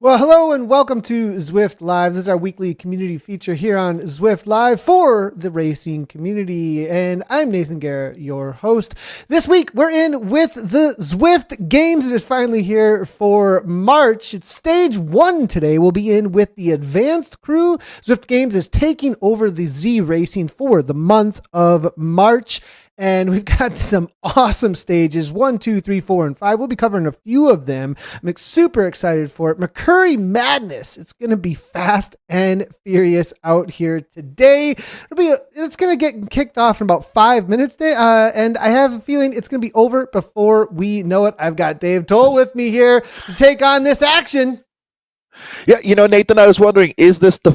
Well, hello and welcome to Zwift Live. This is our weekly community feature here on Zwift Live for the racing community. And I'm Nathan Guerra, your host. This week, we're in with the Zwift Games. It is finally here for March. It's stage 1 today. We'll be in with the advanced crew. Zwift Games is taking over the Z Racing for the month of March. And we've got some awesome stages, 1, 2, 3, 4, and 5. We'll be covering a few of them. I'm super excited for it. Makuri Madness. It's going to be fast and furious out here today. It's going to get kicked off in about 5 minutes. And I have a feeling it's going to be over before we know it. I've got Dave Toll with me here to take on this action. Yeah, Nathan, I was wondering, is this the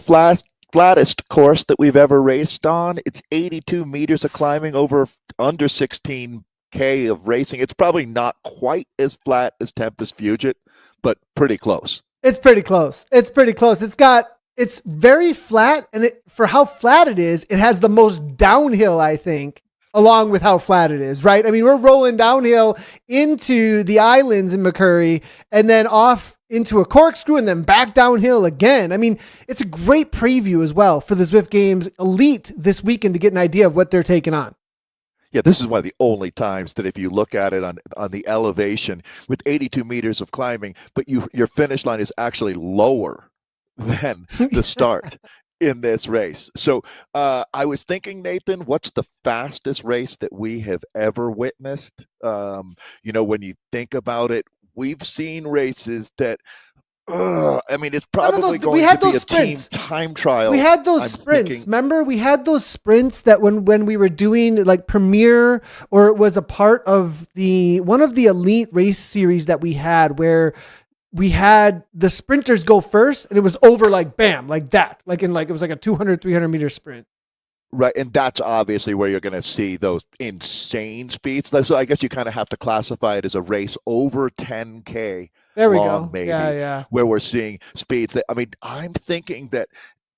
flattest course that we've ever raced on? It's 82 meters of climbing over under 16K of racing. It's probably not quite as flat as Tempest Fugit, but pretty close. It's pretty close. It's very flat, and for how flat it is, it has the most downhill, I think, along with how flat it is, right? I mean, we're rolling downhill into the islands in Makuri and then off into a corkscrew and then back downhill again. I mean, it's a great preview as well for the Zwift Games Elite this weekend to get an idea of what they're taking on. Yeah, this is one of the only times that if you look at it on the elevation with 82 meters of climbing, but your finish line is actually lower than the start in this race. So I was thinking, Nathan, what's the fastest race that we have ever witnessed? When you think about it, we've seen races that it's probably going to be a team time trial. We had those sprints. Remember, we had those sprints that when we were doing like Premier, or it was a part of one of the elite race series that we had where we had the sprinters go first and it was over like bam, like that. It was like a 200, 300 meter sprint. Right, and that's obviously where you're going to see those insane speeds. So I guess you kind of have to classify it as a race over 10K. There we long, go. Maybe, yeah. Where we're seeing speeds that, I'm thinking that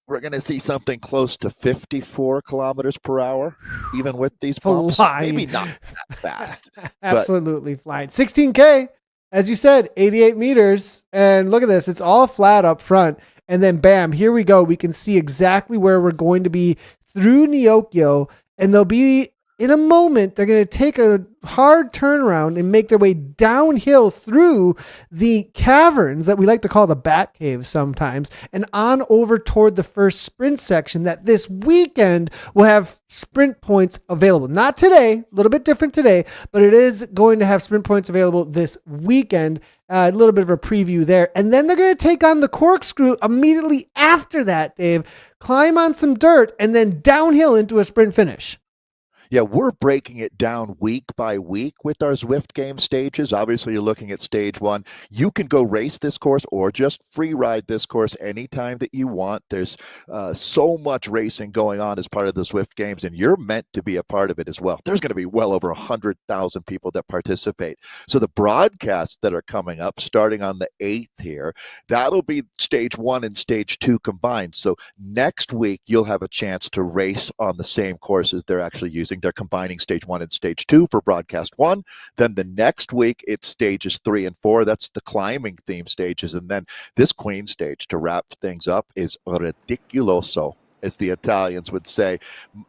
we're going to see something close to 54 kilometers per hour, even with these bumps. Flying. Maybe not that fast. Absolutely flying. 16K, as you said, 88 meters. And look at this. It's all flat up front. And then bam, here we go. We can see exactly where we're going to be through Neokyo, and they'll be in a moment. They're going to take a hard turnaround and make their way downhill through the caverns that we like to call the Bat Cave sometimes, and on over toward the first sprint section that this weekend will have sprint points available. Not today, a little bit different today, but it is going to have sprint points available this weekend. A little bit of a preview there. And then they're going to take on the corkscrew immediately after that, Dave. Climb on some dirt and then downhill into a sprint finish. Yeah, we're breaking it down week by week with our Zwift Game stages. Obviously, you're looking at stage 1. You can go race this course or just free ride this course anytime that you want. There's so much racing going on as part of the Zwift Games, and you're meant to be a part of it as well. There's going to be well over 100,000 people that participate. So the broadcasts that are coming up, starting on the 8th here, that'll be stage 1 and stage 2 combined. So next week, you'll have a chance to race on the same courses they're actually using. They're combining stage 1 and stage 2 for broadcast 1. Then the next week, it's stages 3 and 4. That's the climbing theme stages. And then this Queen stage to wrap things up is ridiculoso, as the Italians would say.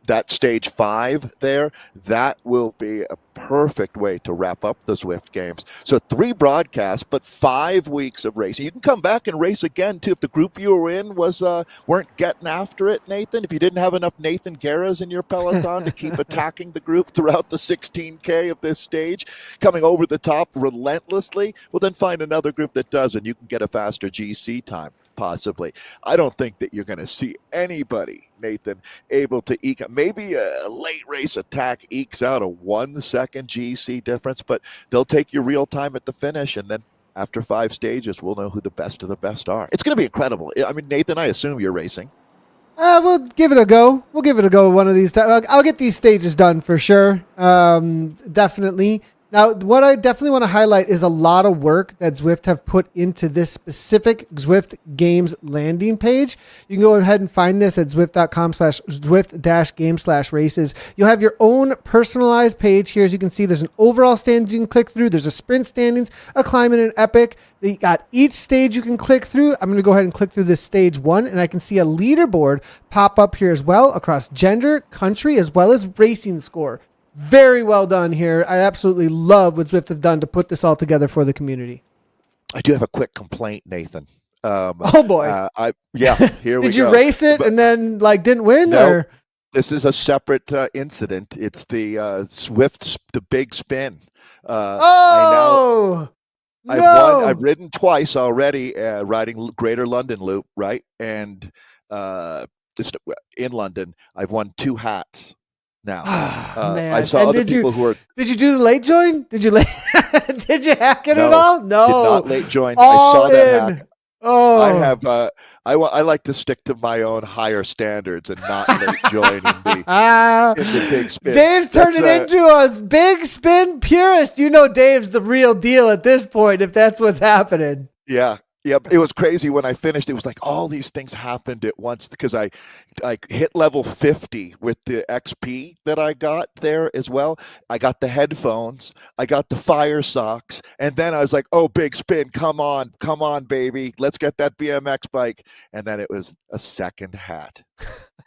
That stage 5 there, that will be a perfect way to wrap up the Zwift Games. So 3 broadcasts, but 5 weeks of racing. You can come back and race again, too. If the group you were in weren't getting after it, Nathan, if you didn't have enough Nathan Guerras in your peloton to keep attacking the group throughout the 16K of this stage, coming over the top relentlessly, well, then find another group that does, and you can get a faster GC time. Possibly. I don't think that you're going to see anybody, Nathan, able to eke out. Maybe a late race attack ekes out a 1 second GC difference, but they'll take you real time at the finish, and then after 5 stages, we'll know who the best of the best are. It's going to be incredible. Nathan, I assume you're racing. We'll give it a go. We'll give it a go one of these times. I'll get these stages done for sure. Definitely. Now, what I definitely want to highlight is a lot of work that Zwift have put into this specific Zwift Games landing page. You can go ahead and find this at zwift.com/Zwift-game/races. You'll have your own personalized page here. As you can see, there's an overall standings you can click through. There's a sprint standings, a climb, and an epic. You got each stage you can click through. I'm going to go ahead and click through this stage 1, and I can see a leaderboard pop up here as well across gender, country, as well as racing score. Very well done here. I absolutely love what Zwift have done to put this all together for the community. I do have a quick complaint, Nathan. Oh boy. Here we go. Did you race it and then didn't win? No, or? This is a separate incident. It's the Zwift, the big spin. No. I've ridden twice already, riding Greater London Loop, right? And just in London, I've won 2 hats. Now, I saw other people who are. Did you do the late join? Did you did you hack it at all? No, did not late join. All I saw that in. hack. Oh, I have. I like to stick to my own higher standards and not late join in the big spin. Dave's turning into a big spin purist. You know, Dave's the real deal at this point. If that's what's happening. Yeah. Yep, it was crazy when I finished. It was like all these things happened at once because I hit level 50 with the XP that I got there as well. I got the headphones, I got the fire socks, and then I was like, oh, big spin, come on, baby, let's get that BMX bike. And then it was a second hat.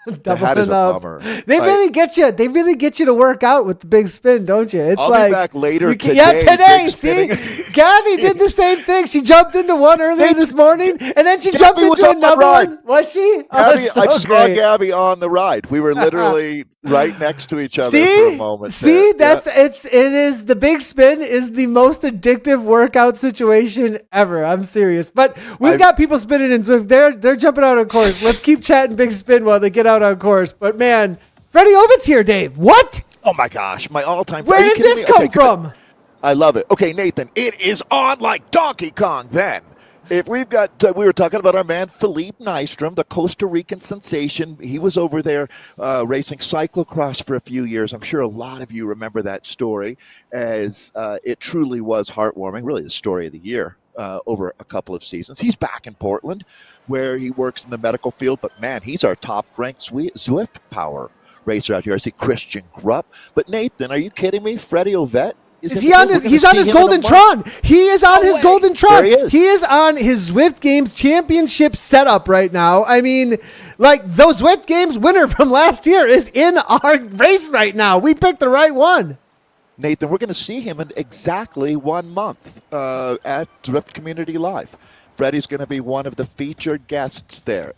The hat is a bummer. They really get you. They really get you to work out with the big spin, don't you? It's I'll be back later today. Yeah, today. See, Gabby did the same thing. She jumped into one earlier this morning, and then she jumped into another one. Was she? Gabby, I saw Gabby on the ride. We were literally right next to each other for a moment. See, it is the big spin is the most addictive workout situation ever. I'm serious. But we've got people spinning in Zwift. They're jumping out on course. Let's keep chatting big spin while they get out on course. But man, Freddie Ovitz here, Dave. What? Oh my gosh, my all-time. Where did this come from? I love it. Okay, Nathan, it is on like Donkey Kong then. If we've got, we were talking about our man Felipe Nystrom, the Costa Rican sensation. He was over there racing cyclocross for a few years. I'm sure a lot of you remember that story, as it truly was heartwarming, really the story of the year over a couple of seasons. He's back in Portland, where he works in the medical field, but man, he's our top-ranked Zwift power racer out here. I see Christian Grupp. But Nathan, are you kidding me? Freddie Ovett? He's on his Golden Tron. He is on his Golden Tron. He is on his Zwift Games Championship setup right now. I mean, those Zwift Games winner from last year is in our race right now. We picked the right one. Nathan, we're going to see him in exactly 1 month at Zwift Community Live. Freddie's going to be one of the featured guests there.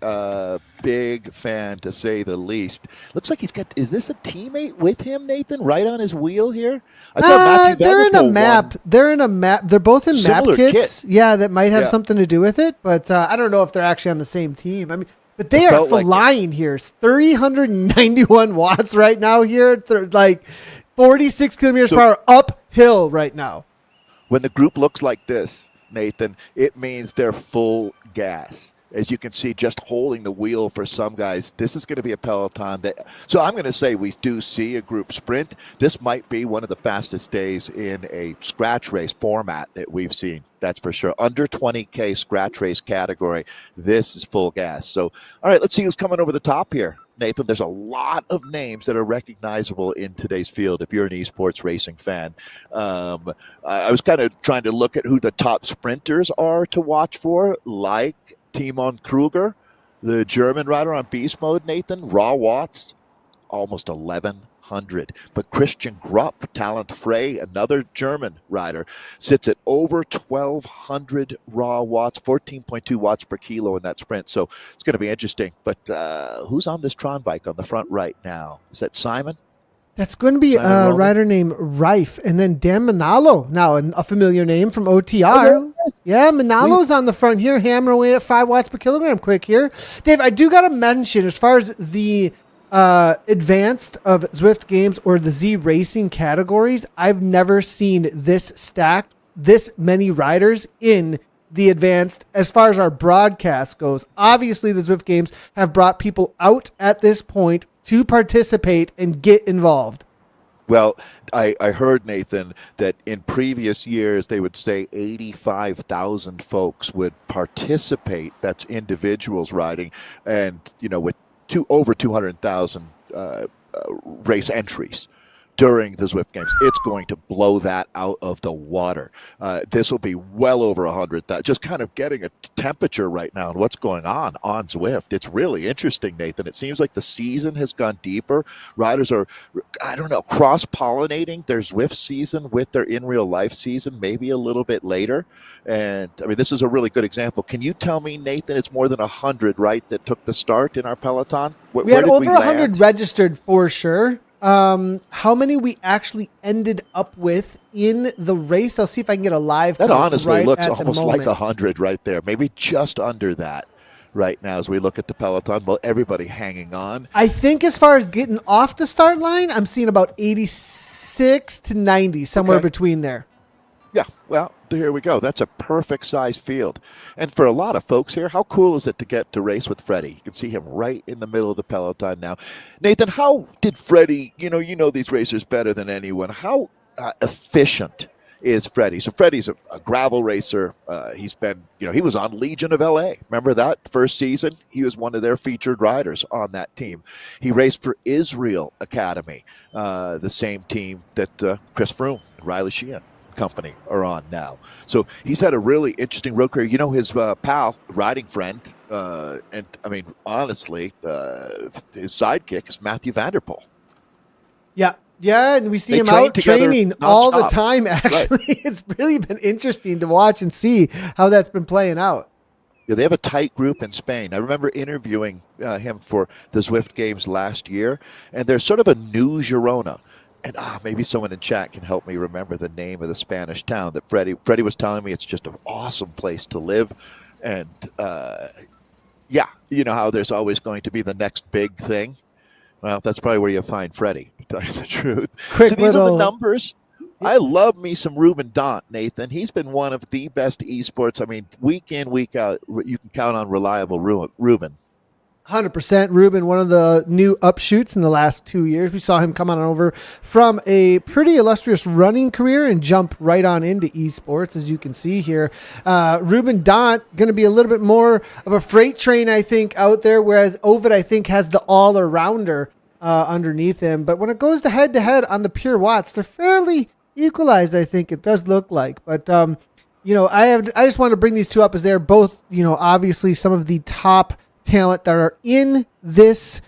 Big fan, to say the least. Looks like is this a teammate with him, Nathan, right on his wheel here? I thought Matthew they're in a map. They're in a map. They're both in map kits. Kit. Yeah, that might have something to do with it. But I don't know if they're actually on the same team. I mean, but they are flying here. 391 watts right now here. They're 46 kilometers per hour uphill right now. When the group looks like this, Nathan, it means they're full gas. As you can see, just holding the wheel for some guys, this is going to be a peloton. So I'm going to say we do see a group sprint. This might be one of the fastest days in a scratch race format that we've seen. That's for sure. Under 20K scratch race category, this is full gas. So, all right, let's see who's coming over the top here. Nathan, there's a lot of names that are recognizable in today's field if you're an esports racing fan. I was kind of trying to look at who the top sprinters are to watch for, like Timon Kruger, the German rider on beast mode, Nathan. Raw watts, almost 1,100. But Christian Grupp, Talent Frey, another German rider, sits at over 1,200 raw watts, 14.2 watts per kilo in that sprint. So it's going to be interesting. But who's on this Tron bike on the front right now? Is that Simon? That's going to be a rider named Rife, and then Dan Manalo, now a familiar name from OTR. Yeah, Manalo's on the front here, hammering away at 5 watts per kilogram quick here. Dave, I do got to mention, as far as the advanced of Zwift Games or the Z Racing categories, I've never seen this stacked, this many riders in the advanced as far as our broadcast goes. Obviously, the Zwift Games have brought people out at this point to participate and get involved. Well, I heard, Nathan, that in previous years they would say 85,000 folks would participate. That's individuals riding, and with over 200,000 race entries during the Zwift Games. It's going to blow that out of the water. This will be well over 100. Just kind of getting a temperature right now on what's going on Zwift. It's really interesting, Nathan. It seems like the season has gone deeper. Riders are, I don't know, cross-pollinating their Zwift season with their in-real-life season, maybe a little bit later. And, I mean, this is a really good example. Can you tell me, Nathan, it's more than 100, right, that took the start in our peloton? We had over 100 registered for sure. How many we actually ended up with in the race? I'll see if I can get a live. That honestly looks almost like 100 right there. Maybe just under that right now as we look at the peloton. Well, everybody hanging on. I think as far as getting off the start line, I'm seeing about 86 to 90, somewhere between there. Yeah, well, here we go. That's a perfect size field. And for a lot of folks here, how cool is it to get to race with Freddie? You can see him right in the middle of the peloton now. Nathan, how did Freddie, you know these racers better than anyone, how efficient is Freddie? So Freddie's a gravel racer. He's been, he was on Legion of LA. Remember that first season? He was one of their featured riders on that team. He raced for Israel Academy, the same team that Chris Froome and Riley Sheehan company are on now. So he's had a really interesting road career. His pal, riding friend, and I mean, honestly, his sidekick is Matthew Vanderpool. Yeah, and we see him out training all the time, actually. Right. It's really been interesting to watch and see how that's been playing out. Yeah, they have a tight group in Spain. I remember interviewing him for the Zwift Games last year, and there's sort of a new Girona. And maybe someone in chat can help me remember the name of the Spanish town that Freddie was telling me it's just an awesome place to live. And, yeah, you know how there's always going to be the next big thing? Well, that's probably where you find Freddie, to tell you the truth. So these are the numbers. I love me some Ruben Dant, Nathan. He's been one of the best esports. I mean, week in, week out, you can count on reliable Ruben. 100%. Ruben, one of the new upshoots in the last 2 years. We saw him come on over from a pretty illustrious running career and jump right on into esports, as you can see here. Ruben Dant going to be a little bit more of a freight train, I think, out there, whereas Ovid, I think, has the all-arounder underneath him. But when it goes to head-to-head on the pure watts, they're fairly equalized, I think it does look like. But, I just wanted to bring these two up as they're both, obviously some of the top talent that are in this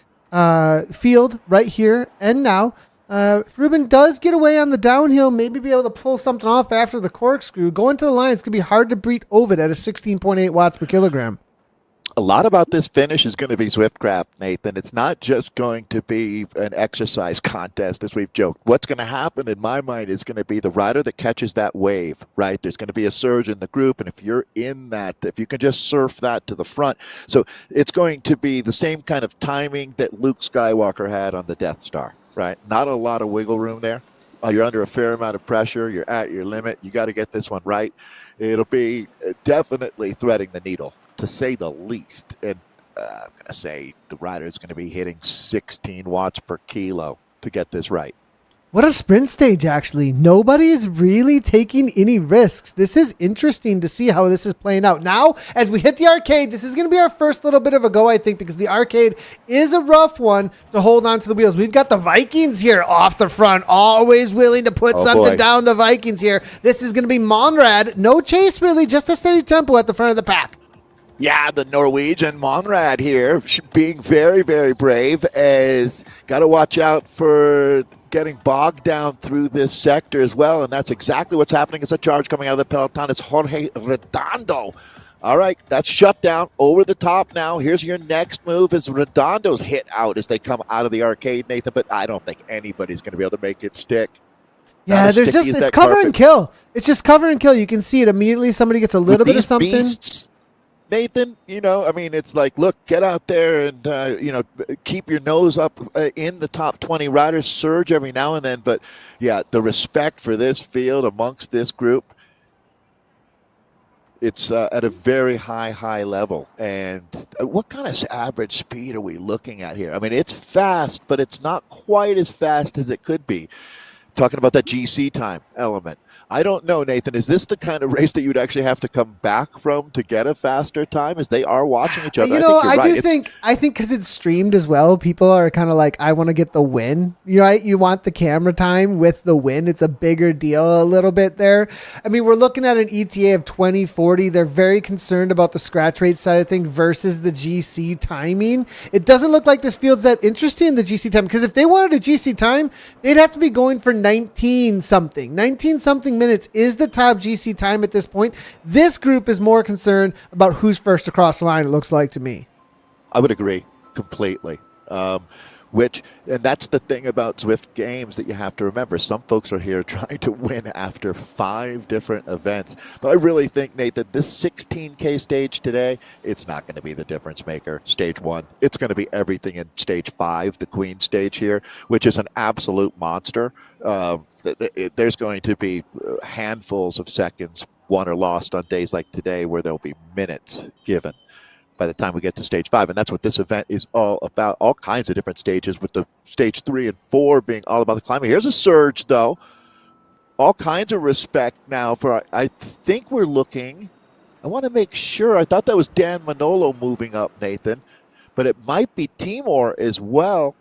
field right here and now. If Ruben does get away on the downhill, maybe be able to pull something off after the corkscrew. Going to the line, it's going to be hard to beat Ovid at a 16.8 watts per kilogram. A lot about this finish is going to be Zwiftcraft, Nathan. It's not just going to be an exercise contest, as we've joked. What's going to happen, in my mind, is going to be the rider that catches that wave, right? There's going to be a surge in the group, and if you're in that, if you can just surf that to the front. So it's going to be the same kind of timing that Luke Skywalker had on the Death Star, right? Not a lot of wiggle room there. You're under a fair amount of pressure. You're at your limit. You got to get this one right. It'll be definitely threading the needle, to say the least. And I'm going to say the rider is going to be hitting 16 watts per kilo to get this right. What a sprint stage, actually. Nobody is really taking any risks. This is interesting to see how this is playing out. Now, as we hit the arcade, this is going to be our first little bit of a go, I think, because the arcade is a rough one to hold on to the wheels. We've got the Vikings here off the front, always willing to put something down the Vikings here. This is going to be Monrad. No chase, really, just a steady tempo at the front of the pack. Yeah, the Norwegian Monrad here, being very, very brave, as got to watch out for getting bogged down through this sector as well, and that's exactly what's happening. It's a charge coming out of the peloton. It's Jorge Redondo. All right, that's shut down over the top now. Here's your next move as Redondo's hit out as they come out of the arcade, Nathan, but I don't think anybody's going to be able to make it stick. Yeah, it's cover and kill. It's just cover and kill. You can see it immediately. Somebody gets a little bit of something. Beasts, Nathan, it's like, look, get out there and, keep your nose up in the top 20 riders, surge every now and then. But, yeah, the respect for this field amongst this group, it's at a very high level. And what kind of average speed are we looking at here? I mean, it's fast, but it's not quite as fast as it could be. talking about that GC time element. I don't know, Nathan. Is this the kind of race that you'd actually have to come back from to get a faster time? As they are watching each other. I think because it's streamed as well, people are kind of like, I want to get the win. Right? You want the camera time with the win. It's a bigger deal a little bit there. I mean, we're looking at an ETA of 2040. They're very concerned about the scratch rate side of things versus the GC timing. It doesn't look like this field's that interested in the GC time, because if they wanted a GC time, they'd have to be going for 19 something minutes is the top GC time at this point. This group is more concerned about who's first across the line, it looks like to me. I would agree completely. And that's the thing about Zwift Games that you have to remember. Some folks are here trying to win after 5 different events. But I really think, Nate, that this 16K stage today, it's not going to be the difference maker. Stage 1, it's going to be everything in stage 5, the Queen stage here, which is an absolute monster. There's going to be handfuls of seconds won or lost on days like today, where there'll be minutes given by the time we get to stage 5. And that's what this event is all about. All kinds of different stages, with the stage 3 and 4 being all about the climbing. Here's a surge, though. All kinds of respect now for, I think we're looking, I want to make sure, I thought that was Dan Manolo moving up, Nathan, but it might be Timor as well.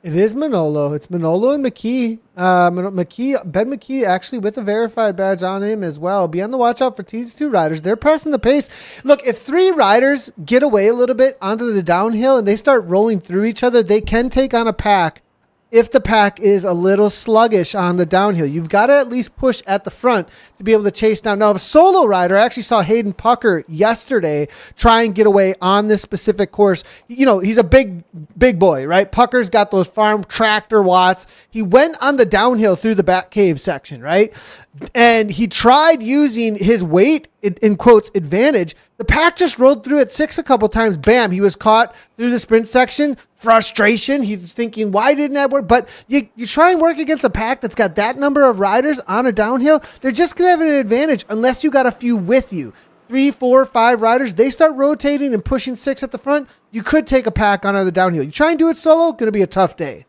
It is Manolo. It's Manolo and McKee. Ben McKee actually with a verified badge on him as well. Be on the watch out for these 2 riders. They're pressing the pace. Look, if 3 riders get away a little bit onto the downhill and they start rolling through each other, they can take on a pack. If the pack is a little sluggish on the downhill, you've got to at least push at the front to be able to chase down. Now, if a solo rider, I actually saw Hayden Pucker yesterday try and get away on this specific course. You know, he's a big boy, right? Pucker's got those farm tractor watts. He went on the downhill through the back cave section, right? And he tried using his weight, in quotes, advantage. The pack just rolled through at 6 a couple times. Bam, he was caught through the sprint section. Frustration. He's thinking, why didn't that work? But you try and work against a pack that's got that number of riders on a downhill, they're just going to have an advantage unless you got a few with you. 3, 4, 5 riders, they start rotating and pushing 6 at the front. You could take a pack on the downhill. You try and do it solo, going to be a tough day.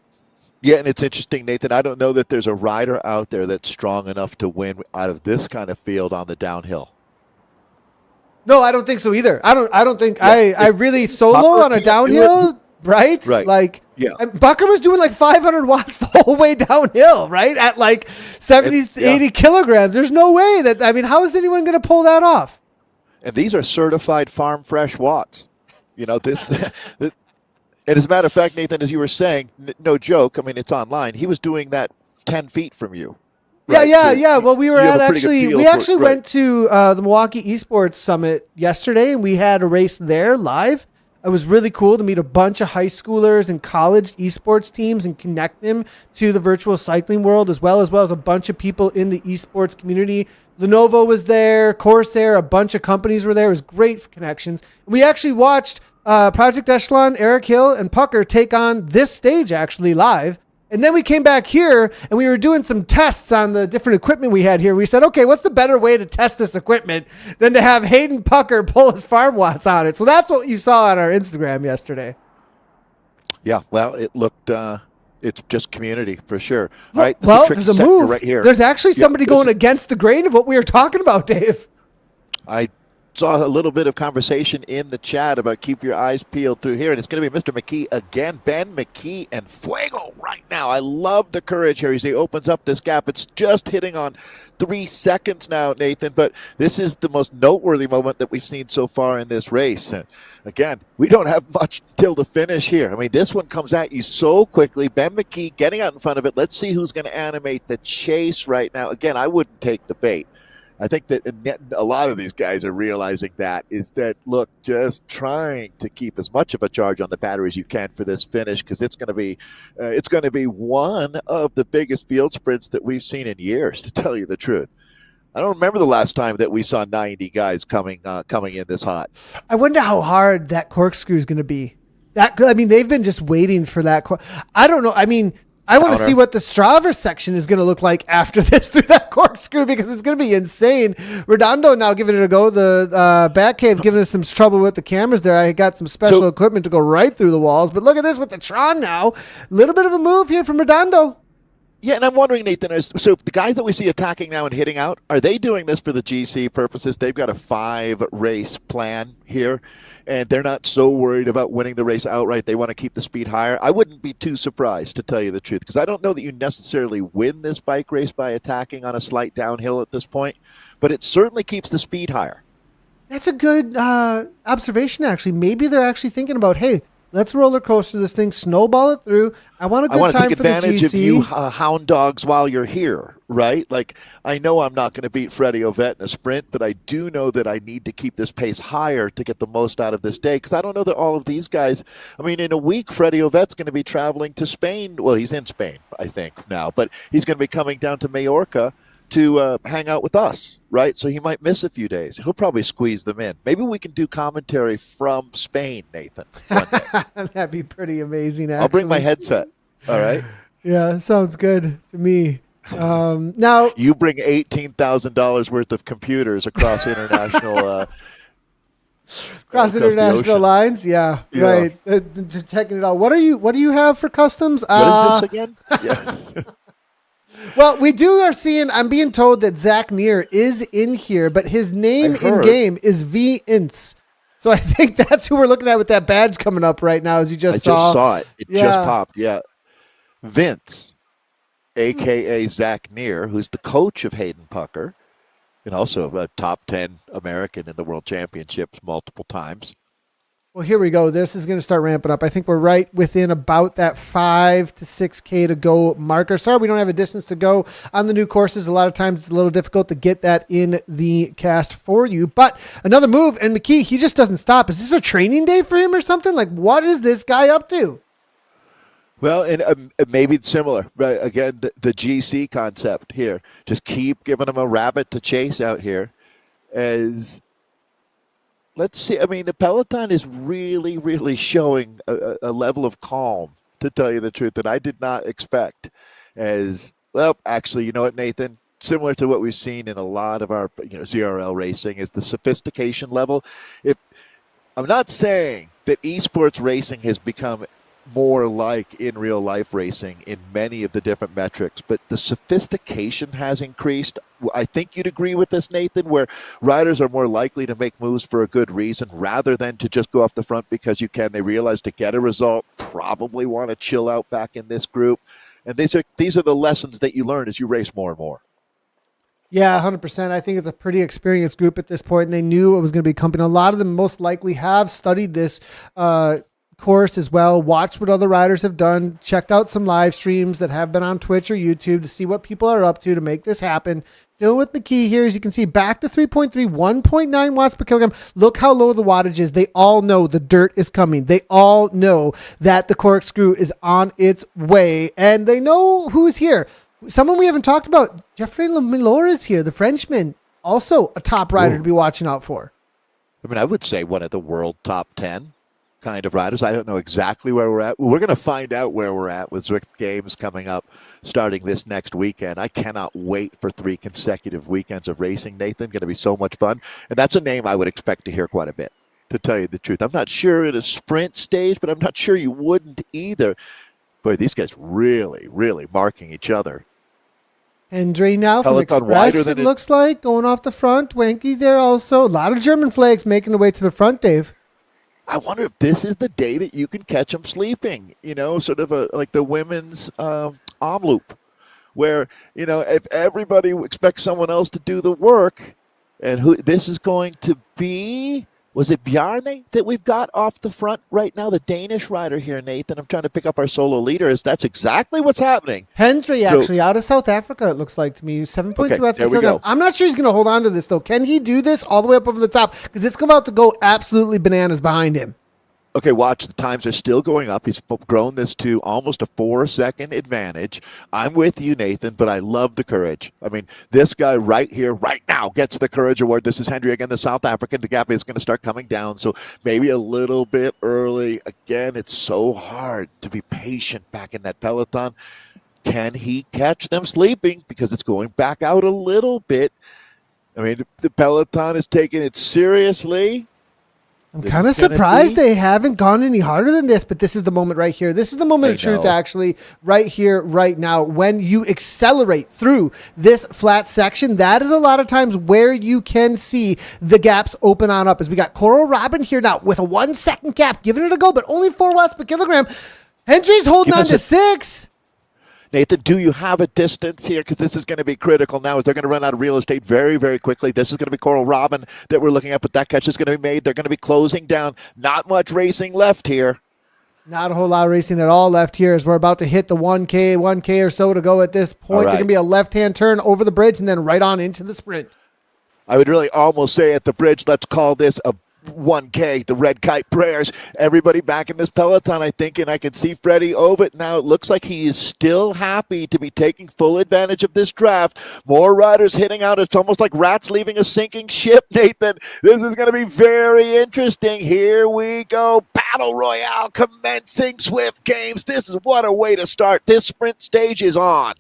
Yeah, and it's interesting, Nathan. I don't know that there's a rider out there that's strong enough to win out of this kind of field on the downhill. No, I don't think so either. I don't think I really solo on a downhill, right? Right. Like, yeah. Bucker was doing like 500 watts the whole way downhill, right? At like 70, 80 kilograms. There's no way that, I mean, how is anyone going to pull that off? And these are certified farm fresh watts. You know, this, and as a matter of fact, Nathan, as you were saying, no joke, I mean, it's online. He was doing that 10 feet from you. Right? Yeah. Well, we were we actually right. went to the Milwaukee Esports Summit yesterday, and we had a race there live. It was really cool to meet a bunch of high schoolers and college esports teams and connect them to the virtual cycling world, as well as a bunch of people in the esports community. Lenovo was there, Corsair, a bunch of companies were there. It was great for connections. We actually watched Project Echelon, Eric Hill, and Pucker take on this stage actually live. And then we came back here and we were doing some tests on the different equipment we had here. We said, okay, what's the better way to test this equipment than to have Hayden Pucker pull his farm watts on it? So that's what you saw on our Instagram yesterday. Yeah, well, it looked, it's just community for sure. All right, well, there's a move right here. There's actually somebody going against the grain of what we were talking about, Dave. I saw a little bit of conversation in the chat about keep your eyes peeled through here, and it's going to be Mr. McKee again. Ben McKee and Fuego right now. I love the courage here as he opens up this gap. It's just hitting on 3 seconds now, Nathan, but this is the most noteworthy moment that we've seen so far in this race. And again, we don't have much till the finish here. I mean, this one comes at you so quickly. Ben McKee getting out in front of it. Let's see who's going to animate the chase right now. Again, I wouldn't take the bait. I think that a lot of these guys are realizing that look, just trying to keep as much of a charge on the battery as you can for this finish, because it's going to be one of the biggest field sprints that we've seen in years, to tell you the truth. I don't remember the last time that we saw 90 guys coming in this hot. I wonder how hard that corkscrew is going to be. They've been just waiting for that. I don't know. I mean, I want to see what the Strava section is going to look like after this through that corkscrew, because it's going to be insane. Redondo now giving it a go. The back cave giving us some trouble with the cameras there. I got some special equipment to go right through the walls. But look at this with the Tron now. A little bit of a move here from Redondo. Yeah, and I'm wondering, Nathan, so the guys that we see attacking now and hitting out, are they doing this for the GC purposes? They've got a 5-race plan here, and they're not so worried about winning the race outright. They want to keep the speed higher. I wouldn't be too surprised, to tell you the truth, because I don't know that you necessarily win this bike race by attacking on a slight downhill at this point, but it certainly keeps the speed higher. That's a good observation, actually. Maybe they're actually thinking about, hey, let's roller coaster this thing, snowball it through. I want a good time take for the advantage GC. of you hound dogs while you're here, right? Like, I know I'm not going to beat Freddie Ovett in a sprint, but I do know that I need to keep this pace higher to get the most out of this day, because I don't know that all of these guys, I mean, in a week, Freddie Ovett's going to be traveling to Spain. Well, he's in Spain, I think, now, but he's going to be coming down to Majorca to hang out with us, right? So he might miss a few days. He'll probably squeeze them in. Maybe we can do commentary from Spain, Nathan, one day. That'd be pretty amazing, actually. I'll bring my headset, all right? Yeah, sounds good to me. Now, you bring $18,000 worth of computers across international international lines. Yeah, right. Just checking it out. What do you have for customs? What is this again? Yeah. Well, I'm being told that Zach Neer is in here, but his name in game is V Ince. So I think that's who we're looking at with that badge coming up right now, as you just saw. I just saw it. It just popped. Yeah. Vince, a.k.a. Zach Neer, who's the coach of Hayden Pucker and also a top 10 American in the World Championships multiple times. Well, here we go. This is going to start ramping up. I think we're right within about that 5 to 6K to go marker. Sorry, we don't have a distance to go on the new courses. A lot of times it's a little difficult to get that in the cast for you. But another move, and McKee, he just doesn't stop. Is this a training day for him or something? Like, what is this guy up to? Well, and maybe it's similar. Right? Again, the GC concept here. Just keep giving him a rabbit to chase out here. Let's see. I mean, the Peloton is really, really showing a level of calm, to tell you the truth, that I did not expect. Actually, you know what, Nathan? Similar to what we've seen in a lot of our ZRL racing is the sophistication level. I'm not saying that esports racing has become more like in real life racing in many of the different metrics, but the sophistication has increased. I think you'd agree with this, Nathan, where riders are more likely to make moves for a good reason rather than to just go off the front because you can. They realize to get a result, probably want to chill out back in this group. And these are the lessons that you learn as you race more and more. Yeah, 100%. I think it's a pretty experienced group at this point, and they knew it was going to be coming. A lot of them most likely have studied this course as well, watched what other riders have done, checked out some live streams that have been on Twitch or YouTube to see what people are up to make this happen. Still with McKee here, as you can see, back to 3.3, 1.9 watts per kilogram. Look how low the wattage is. They all know the dirt is coming. They all know that the corkscrew is on its way, and they know who's here. Someone we haven't talked about, Geoffrey Milor is here, the Frenchman, also a top rider to be watching out for. I mean, I would say one of the world top 10 kind of riders. I don't know exactly where we're at. We're going to find out where we're at with Zwift Games coming up starting this next weekend. I cannot wait for 3 consecutive weekends of racing, Nathan. Going to be so much fun. And that's a name I would expect to hear quite a bit, to tell you the truth. I'm not sure at a sprint stage, but I'm not sure you wouldn't either. Boy, these guys really, really marking each other. Hendry now from Peloton Express, it looks like, going off the front. Wanky there also. A lot of German flags making their way to the front, Dave. I wonder if this is the day that you can catch them sleeping, sort of like the women's loop, where, if everybody expects someone else to do the work, and who this is going to be, was it Bjarne that we've got off the front right now, the Danish rider here, Nathan? I'm trying to pick up our solo leader. That's exactly what's happening. Hendry, actually, out of South Africa, it looks like to me. 7.2 watts per kilogram. I'm not sure he's going to hold on to this, though. Can he do this all the way up over the top? Because it's about to go absolutely bananas behind him. Okay, watch. The times are still going up. He's grown this to almost a 4-second advantage. I'm with you, Nathan, but I love the courage. I mean, this guy right here, right now, gets the courage award. This is Hendry again, the South African. The gap is going to start coming down, so maybe a little bit early. Again, it's so hard to be patient back in that peloton. Can he catch them sleeping? Because it's going back out a little bit. I mean, the peloton is taking it seriously. I'm kind of surprised they haven't gone any harder than this, but this is the moment right here. This is the moment of truth, actually, right here, right now. When you accelerate through this flat section, that is a lot of times where you can see the gaps open on up. As we got Coral Robin here now with a 1 second gap, giving it a go, but only 4 watts per kilogram. Hendry's holding on to 6. Nathan, do you have a distance here? Because this is going to be critical now as they're going to run out of real estate very, very quickly. This is going to be Coral Robin that we're looking at, but that catch is going to be made. They're going to be closing down. Not much racing left here. Not a whole lot of racing at all left here as we're about to hit the 1K or so to go at this point. There's going to be a left-hand turn over the bridge and then right on into the sprint. I would really almost say at the bridge, let's call this a 1K, the red kite prayers. Everybody back in this peloton, I think, and I can see Freddie Ovitt now. It looks like he is still happy to be taking full advantage of this draft. More riders hitting out. It's almost like rats leaving a sinking ship, Nathan. This is going to be very interesting. Here we go. Battle Royale commencing. Zwift Games. This is what a way to start. This sprint stage is on.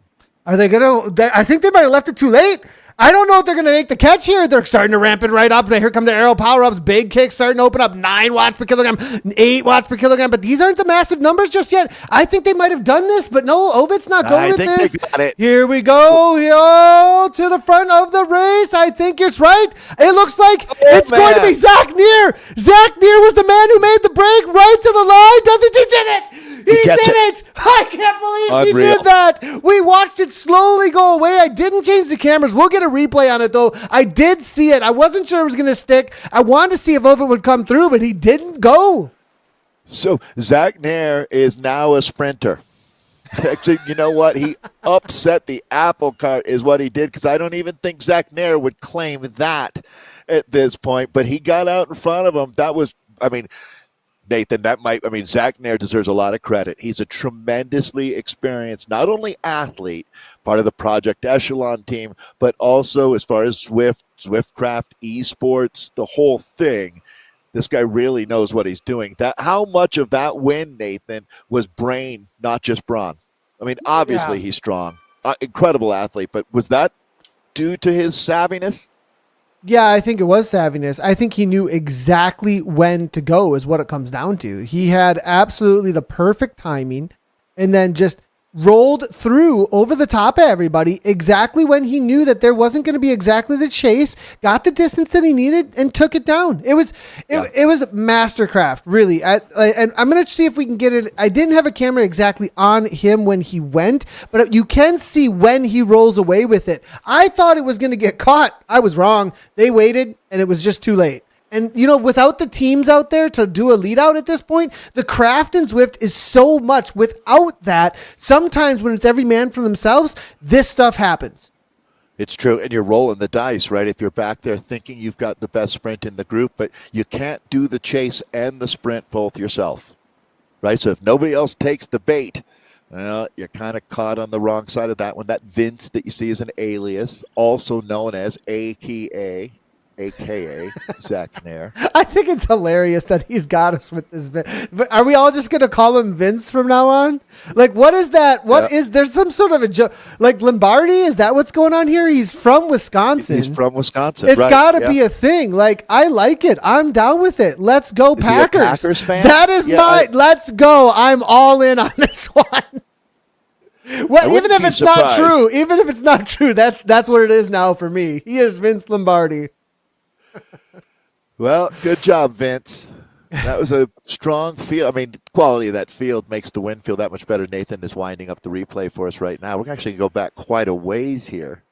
Are they going to? I think they might have left it too late. I don't know if they're going to make the catch here. They're starting to ramp it right up. And here come the aero power-ups. Big kicks starting to open up. 9 watts per kilogram, 8 watts per kilogram. But these aren't the massive numbers just yet. I think they might have done this, but no, Ovid's not going with this. I think they got it. Here we go. Yo, to the front of the race. I think it's right. It looks like it's going to be Zach Neer. Zach Neer was the man who made the break right to the line. Doesn't he? Did it. He did it. I can't believe he did that. We watched it slowly go away. I didn't change the cameras. We'll get a replay on it, though. I did see it. I wasn't sure it was going to stick. I wanted to see if Ovid would come through, but he didn't go. So Zach Nair is now a sprinter. Actually, you know what? He upset the apple cart is what he did, because I don't even think Zach Nair would claim that at this point, but he got out in front of him. That was, Nathan, Zach Nair deserves a lot of credit. He's a tremendously experienced, not only athlete, part of the Project Echelon team, but also as far as Zwiftcraft, esports, the whole thing. This guy really knows what he's doing. How much of that win, Nathan, was brain, not just brawn? Obviously he's strong, incredible athlete, but was that due to his savviness? Yeah, I think it was savviness. I think he knew exactly when to go is what it comes down to. He had absolutely the perfect timing and then just rolled through over the top of everybody exactly when he knew that there wasn't going to be exactly the chase, got the distance that he needed and took it down. It was mastercraft, really. And I'm going to see if we can get it. I didn't have a camera exactly on him when he went, but you can see when he rolls away with it. I thought it was going to get caught. I was wrong. They waited and it was just too late. And, without the teams out there to do a lead out at this point, the craft in Zwift is so much. Without that, sometimes when it's every man for themselves, this stuff happens. It's true. And you're rolling the dice, right? If you're back there thinking you've got the best sprint in the group, but you can't do the chase and the sprint both yourself, right? So if nobody else takes the bait, you're kind of caught on the wrong side of that one. That Vince that you see is an alias, also known as AKA Zach Nair. I think it's hilarious that he's got us with this. But are we all just going to call him Vince from now on? Like, what is that? There's some sort of a joke. Like Lombardi, is that what's going on here? He's from Wisconsin. He's from Wisconsin. It's got to be a thing. Like, I like it. I'm down with it. Let's go Packers. He a Packers fan? That is let's go. I'm all in on this one. Well, even if it's not true, that's what it is now for me. He is Vince Lombardi. Well, good job, Vince. That was a strong field. Quality of that field makes the win feel that much better. Nathan is winding up the replay for us right now. We're actually going to go back quite a ways here.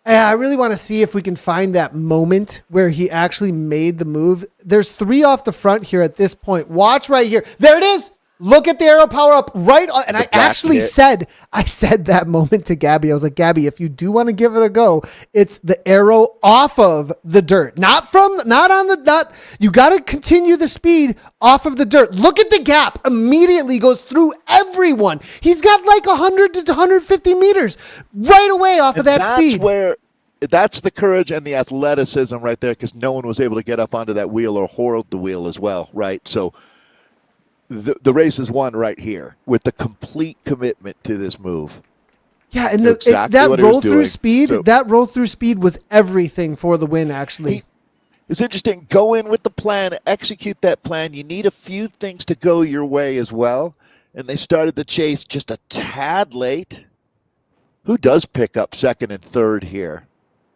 I really want to see if we can find that moment where he actually made the move. There's 3 off the front here at this point. Watch right here. There it is. Look at the arrow power up right on. And I actually said that moment to Gabby. I was like, Gabby, if you do want to give it a go, it's the arrow off of the dirt, you got to continue the speed off of the dirt. Look at the gap. Immediately goes through everyone. He's got like 100 to 150 meters right away off of that speed. That's the courage and the athleticism right there, because no one was able to get up onto that wheel or hold the wheel as well, right? So the race is won right here with the complete commitment to this move. Yeah, and that roll through speed was everything for the win, actually. It's interesting. Go in with the plan, execute that plan. You need a few things to go your way as well. And they started the chase just a tad late. Who does pick up second and third here?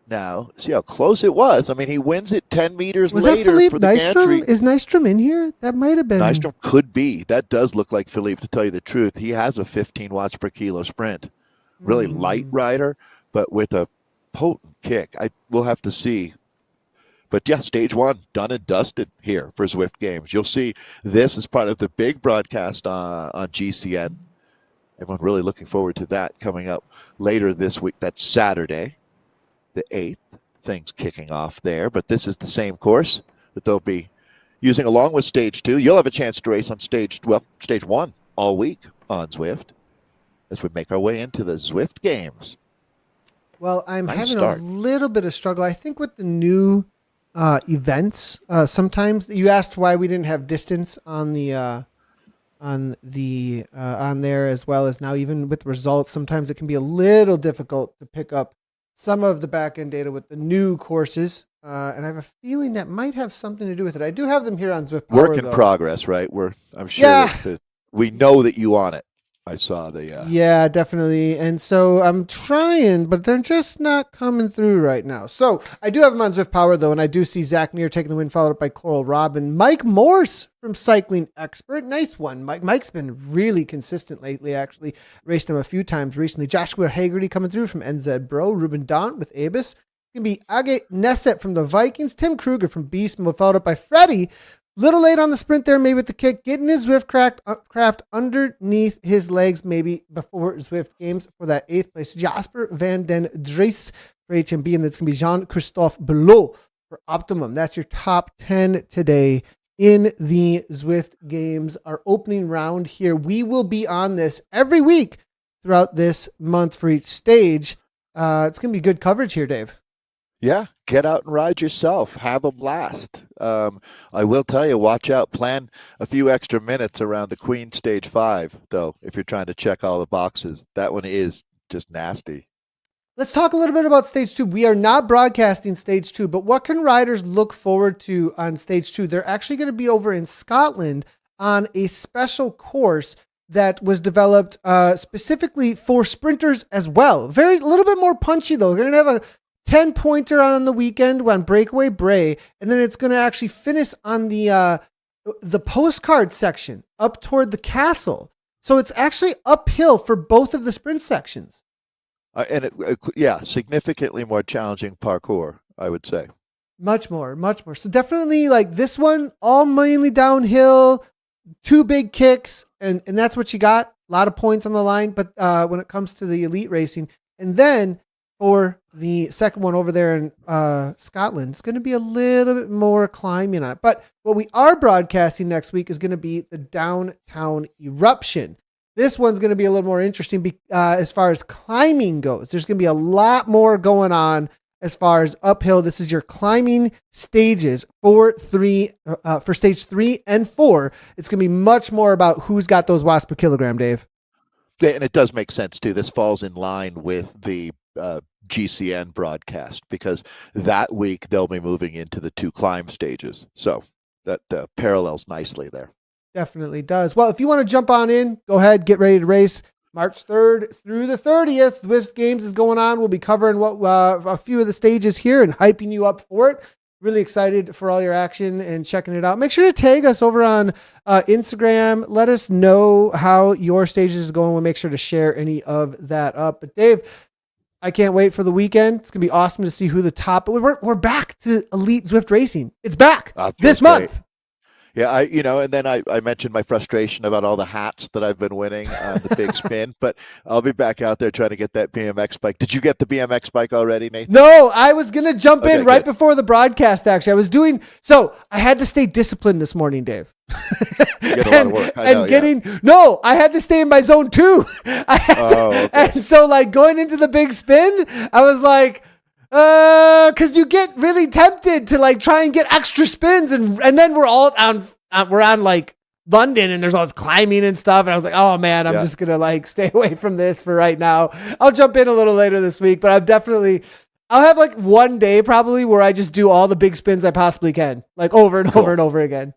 Now, see how close it was. I mean, he wins it 10 meters Was later that Philippe for the Nystrom? gantry. Is Nystrom in here? That might have been. Nystrom could be. That does look like Philippe, to tell you the truth. He has a 15 watts per kilo sprint. Really light rider, but with a potent kick. We'll have to see. But yeah, stage one, done and dusted here for Zwift Games. You'll see this as part of the big broadcast on GCN. Everyone really looking forward to that coming up later this week. That's Saturday, the 8th. Things kicking off there. But this is the same course that they'll be using along with stage two. You'll have a chance to race on stage one all week on Zwift as we make our way into the Zwift Games. Well, I'm Nice having start. a little bit of struggle. I think with the new events, sometimes you asked why we didn't have distance on the on there, as well as now even with results. Sometimes it can be a little difficult to pick up some of the back end data with the new courses, and I have a feeling that might have something to do with it. I do have them here on Zwift Power, Work in though. progress, right? I'm sure that we know that you on it. I saw the Yeah, definitely. And so I'm trying, but they're just not coming through right now. So I do have them on Zwift Power, though, and I do see Zach Neer taking the win, followed up by Coral Robin. Mike Morse from Cycling Expert. Nice one. Mike's been really consistent lately, actually. Raced him a few times recently. Joshua Hagerty coming through from NZ Bro. Ruben Daunt with Abus. Going to be Age Nesset from the Vikings. Tim Kruger from Beast Mode, followed up by Freddie. Little late on the sprint there, maybe with the kick, getting his Zwift craft underneath his legs, maybe before Zwift Games for that 8th place. Jasper van den Dries for HMB, and that's going to be Jean-Christophe Belot for Optimum. That's your top 10 today in the Zwift Games, our opening round here. We will be on this every week throughout this month for each stage. It's going to be good coverage here, Dave. Yeah, get out and ride yourself. Have a blast. I will tell you, watch out. Plan a few extra minutes around the Queen Stage 5, though, if you're trying to check all the boxes. That one is just nasty. Let's talk a little bit about Stage 2. We are not broadcasting Stage 2, but what can riders look forward to on Stage 2? They're actually going to be over in Scotland on a special course that was developed specifically for sprinters as well. A little bit more punchy, though. They're going to have a 10-pointer on the weekend on Breakaway Bray, and then it's going to actually finish on the postcard section up toward the castle. So it's actually uphill for both of the sprint sections. And significantly more challenging parkour, I would say. Much more. So definitely like this one, all mainly downhill, 2 big kicks, and that's what you got. A lot of points on the line, but when it comes to the elite racing, and then for the second one over there in Scotland, it's going to be a little bit more climbing on it. But what we are broadcasting next week is going to be the Downtown Eruption. This one's going to be a little more interesting as far as climbing goes. There's going to be a lot more going on as far as uphill. This is your climbing stages for stage 3 and 4. It's going to be much more about who's got those watts per kilogram, Dave. And it does make sense, too. This falls in line with the GCN broadcast, because that week they'll be moving into the 2 climb stages. So that parallels nicely there. Definitely does. Well, if you want to jump on in, go ahead, get ready to race. March 3rd through the 30th, Zwift Games is going on. We'll be covering a few of the stages here and hyping you up for it. Really excited for all your action and checking it out. Make sure to tag us over on Instagram. Let us know how your stages is going. We'll make sure to share any of that up. But Dave, I can't wait for the weekend. It's going to be awesome to see who the top. We're back to elite Zwift racing. It's back this month. Yeah, and then I mentioned my frustration about all the hats that I've been winning on the big spin, but I'll be back out there trying to get that BMX bike. Did you get the BMX bike already, Nathan? No, I was going to jump in right before the broadcast, actually. I had to stay disciplined this morning, Dave. You get a lot of work. I had to stay in my zone too. And so like going into the big spin, I was like, because you get really tempted to like try and get extra spins, and then we're all we're on like London, and there's all this climbing and stuff, and I was like, oh man, I'm just gonna like stay away from this for right now. I'll jump in a little later this week, but I'm definitely I'll have like one day probably where I just do all the big spins I possibly can, like over and over and over again.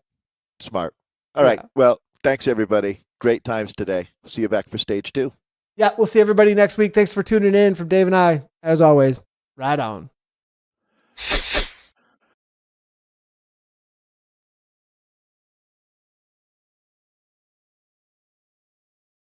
Smart. All right. Well, thanks everybody. Great times today. See you back for stage 2. Yeah, we'll see everybody next week. Thanks for tuning in. From Dave and I, as always, ride on.